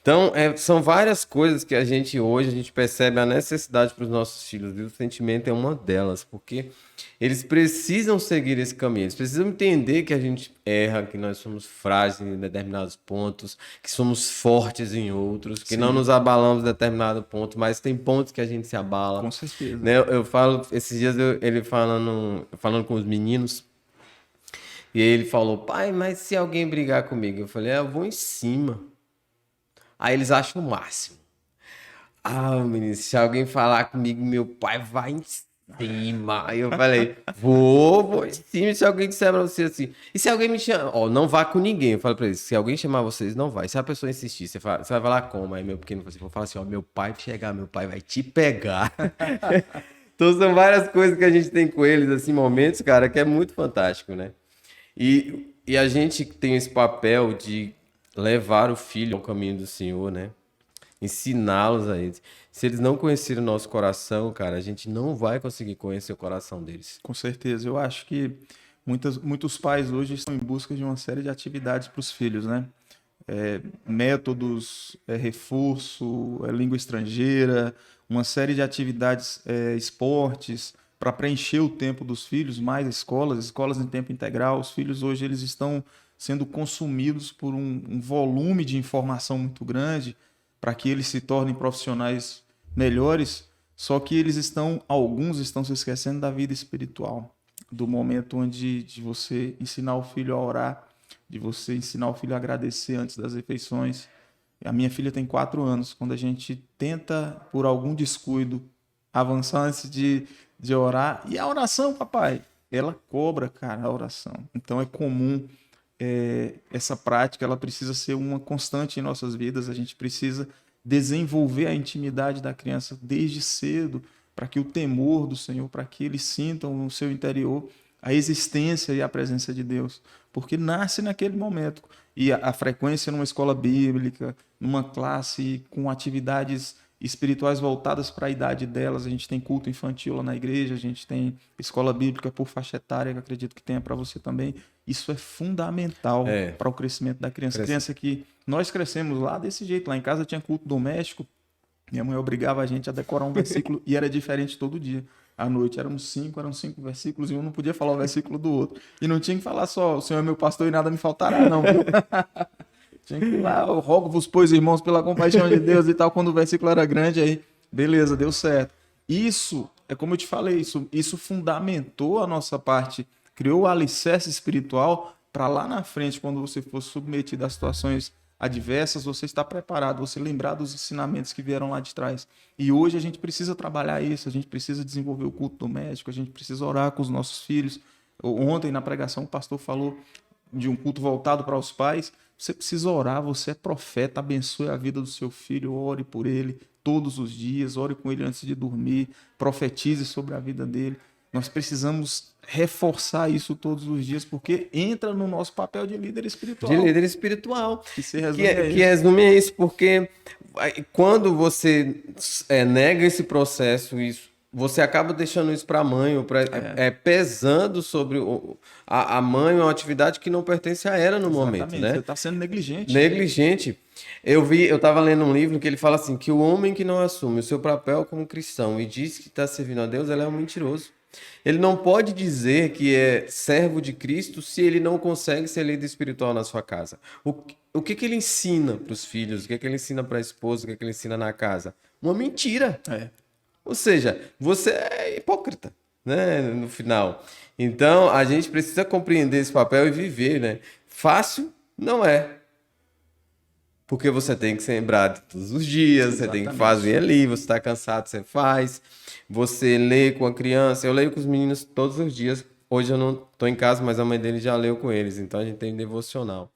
Então, são várias coisas que hoje a gente percebe a necessidade para os nossos filhos, e o sentimento é uma delas, porque eles precisam seguir esse caminho, eles precisam entender que a gente erra, que nós somos frágeis em determinados pontos, que somos fortes em outros, que não Sim, nos abalamos em determinado ponto, mas tem pontos que a gente se abala, com certeza. né? Eu falo, esses dias ele falando com os meninos, e ele falou, pai, mas se alguém brigar comigo? Eu falei, eu vou em cima. Aí eles acham o máximo. Ah, menino, se alguém falar comigo, meu pai vai em cima. Aí eu falei, vou em cima. Se alguém disser pra você assim, e se alguém me chamar, ó, não vá com ninguém. Eu falo pra eles, se alguém chamar vocês, não vai. Se a pessoa insistir, você vai falar como? Aí meu pequeno falou assim, vou falar assim, ó, meu pai chegar, meu pai vai te pegar. Então são várias coisas que a gente tem com eles, assim, momentos, cara, que é muito fantástico, né? E a gente tem esse papel de levar o filho ao caminho do Senhor, né? Ensiná-los a eles. Se eles não conhecerem o nosso coração, cara, a gente não vai conseguir conhecer o coração deles. Com certeza. Eu acho que muitos pais hoje estão em busca de uma série de atividades para os filhos, né? Métodos, reforço, língua estrangeira, uma série de atividades, esportes, para preencher o tempo dos filhos, mais escolas em tempo integral. Os filhos hoje eles estão sendo consumidos por um volume de informação muito grande para que eles se tornem profissionais melhores, só que alguns estão se esquecendo da vida espiritual, do momento onde de você ensinar o filho a orar, de você ensinar o filho a agradecer antes das refeições. A minha filha tem 4 anos. Quando a gente tenta, por algum descuido, avançar antes de orar, e a oração, papai? Ela cobra, cara, a oração. Então é comum essa prática, ela precisa ser uma constante em nossas vidas. A gente precisa desenvolver a intimidade da criança desde cedo, para que o temor do Senhor, para que eles sintam no seu interior a existência e a presença de Deus, porque nasce naquele momento. E a frequência numa escola bíblica, numa classe com atividades espirituais voltadas para a idade delas. A gente tem culto infantil lá na igreja, a gente tem escola bíblica por faixa etária, que acredito que tenha para você também. Isso é fundamental É, para o crescimento da criança. cresce- Criança que nós crescemos lá desse jeito. Lá em casa tinha culto doméstico, minha mãe obrigava a gente a decorar um versículo e era diferente todo dia. À noite eram 5 versículos e um não podia falar o versículo do outro. E não tinha que falar só, o Senhor é meu pastor e nada me faltará, não. Viu? Tinha que ir lá, eu rogo-vos, pois, irmãos, pela compaixão de Deus e tal. Quando o versículo era grande, aí, beleza, deu certo. Isso, é como eu te falei, isso fundamentou a nossa parte, criou o alicerce espiritual para lá na frente, quando você for submetido a situações adversas, você está preparado, você lembrar dos ensinamentos que vieram lá de trás. E hoje a gente precisa trabalhar isso, a gente precisa desenvolver o culto doméstico, a gente precisa orar com os nossos filhos. Ontem, na pregação, o pastor falou de um culto voltado para os pais. Você precisa orar, você é profeta, abençoe a vida do seu filho, ore por ele todos os dias, ore com ele antes de dormir, profetize sobre a vida dele. Nós precisamos reforçar isso todos os dias, porque entra no nosso papel de líder de espiritual, líder espiritual. que se resume a Que isso. resume a isso, porque quando você nega esse processo, você acaba deixando isso para a mãe, ou pesando sobre a mãe, uma atividade que não pertence a ela no momento, Exatamente, você né? está sendo negligente. Negligente. Eu estava lendo um livro que ele fala assim, que o homem que não assume o seu papel como cristão e diz que está servindo a Deus, ele é um mentiroso. Ele não pode dizer que é servo de Cristo se ele não consegue ser líder espiritual na sua casa. O que ele ensina para os filhos? O que ele ensina para a esposa? O que ele ensina na casa? Uma mentira. É, Ou seja, você é hipócrita, né? No final. Então, a gente precisa compreender esse papel e viver, né? Fácil não é. Porque você tem que ser lembrado todos os dias, você tem que exatamente. fazer ali, você está cansado, você faz. Você lê com a criança, eu leio com os meninos todos os dias. Hoje eu não estou em casa, mas a mãe dele já leu com eles, então a gente tem devocional.